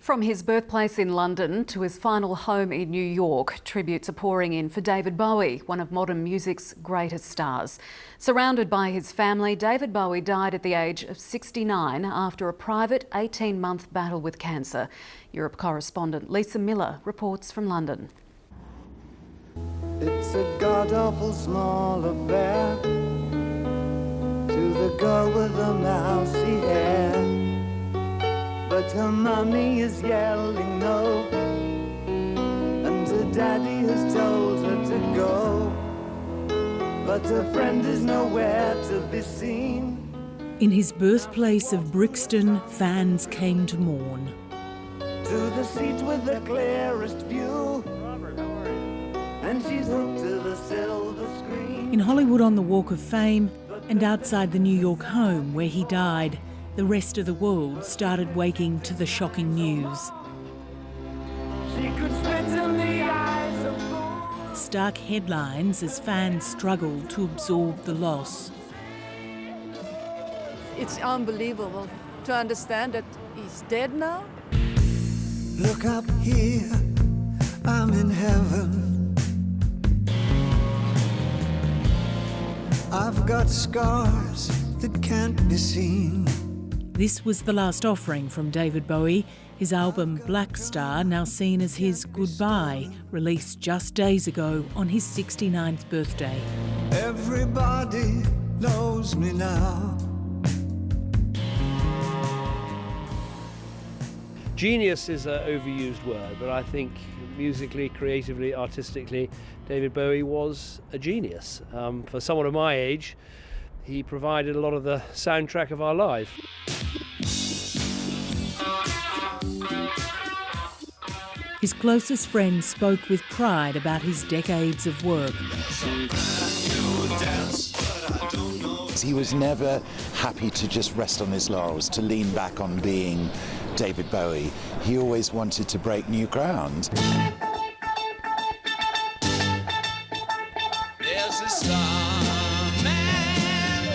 From his birthplace in London to his final home in New York, tributes are pouring in for David Bowie, one of modern music's greatest stars. Surrounded by his family, David Bowie died at the age of 69 after a private 18-month battle with cancer. Europe correspondent Lisa Miller reports from London. It's a god-awful small affair to the girl with the mousy hair. But her mummy is yelling no, and her daddy has told her to go. But her friend is nowhere to be seen. In his birthplace of Brixton, fans came to mourn. To the seat with the clearest view, and she's hooked to the silver screen. In Hollywood on the Walk of Fame and outside the New York home where he died, the rest of the world started waking to the shocking news. She could spit in the eyes of fools. Stark headlines as fans struggled to absorb the loss. It's unbelievable to understand that he's dead now. Look up here, I'm in heaven. I've got scars that can't be seen. This was the last offering from David Bowie, his album Black Star, now seen as his goodbye, released just days ago on his 69th birthday. Everybody knows me now. Genius is an overused word, but I think musically, creatively, artistically, David Bowie was a genius. For someone of my age, he provided a lot of the soundtrack of our life. His closest friends spoke with pride about his decades of work. He was never happy to just rest on his laurels, to lean back on being David Bowie. He always wanted to break new ground. There's a starman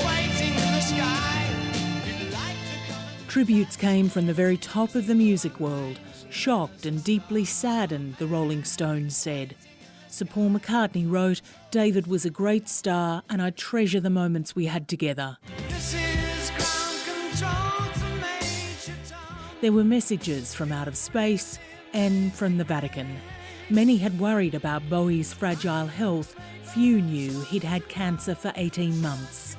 waiting in the sky. He'd like to come and... Tributes came from the very top of the music world. Shocked and deeply saddened, the Rolling Stones said. Sir Paul McCartney wrote, "David was a great star and I treasure the moments we had together." This is ground control to Major Tom. There were messages from out of space and from the Vatican. Many had worried about Bowie's fragile health. Few knew he'd had cancer for 18 months.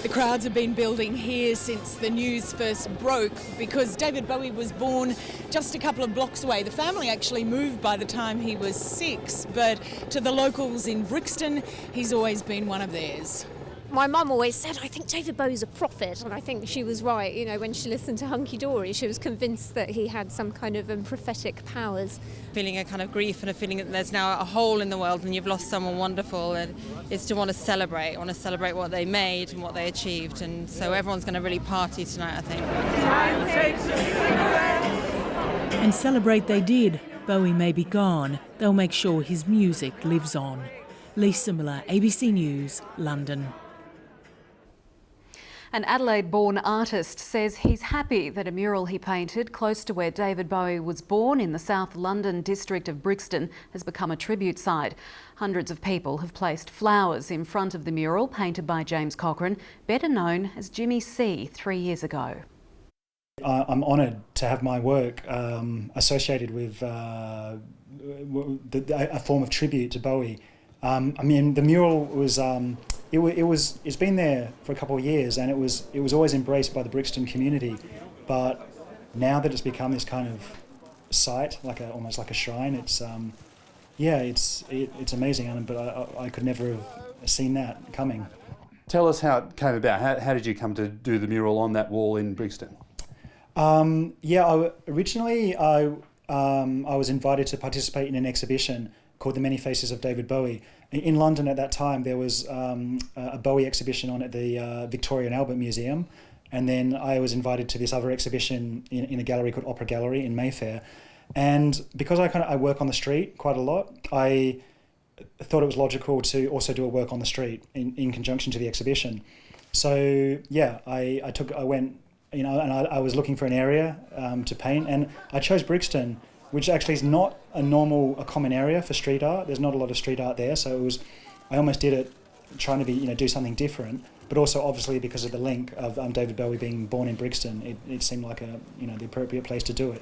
The crowds have been building here since the news first broke because David Bowie was born just a couple of blocks away. The family actually moved by the time he was 6, but to the locals in Brixton, he's always been one of theirs. My mum always said, I think David Bowie's a prophet, and I think she was right. You know, when she listened to Hunky Dory, she was convinced that he had some kind of prophetic powers. Feeling a kind of grief and a feeling that there's now a hole in the world and you've lost someone wonderful, and it's to want to celebrate what they made and what they achieved, and so everyone's going to really party tonight, I think. And celebrate they did. Bowie may be gone. They'll make sure his music lives on. Lisa Miller, ABC News, London. An Adelaide-born artist says he's happy that a mural he painted close to where David Bowie was born in the South London district of Brixton has become a tribute site. Hundreds of people have placed flowers in front of the mural painted by James Cochrane, better known as Jimmy C 3 years ago. I'm honoured to have my work associated with a form of tribute to Bowie. I mean, the mural was it's been there for a couple of years, and it was always embraced by the Brixton community. But now that it's become this kind of site, almost like a shrine, it's amazing. But I could never have seen that coming. Tell us how it came about. How did you come to do the mural on that wall in Brixton? Originally I was invited to participate in an exhibition called The Many Faces of David Bowie. In London at that time, there was a Bowie exhibition on at the Victoria and Albert Museum, and then I was invited to this other exhibition in a gallery called Opera Gallery in Mayfair. And because I work on the street quite a lot, I thought it was logical to also do a work on the street in conjunction to the exhibition. So yeah, I went and I was looking for an area to paint, and I chose Brixton, which actually is not a common area for street art. There's not a lot of street art there, so I almost did it trying to do something different, but also obviously because of the link of David Bowie being born in Brixton, it seemed like the appropriate place to do it.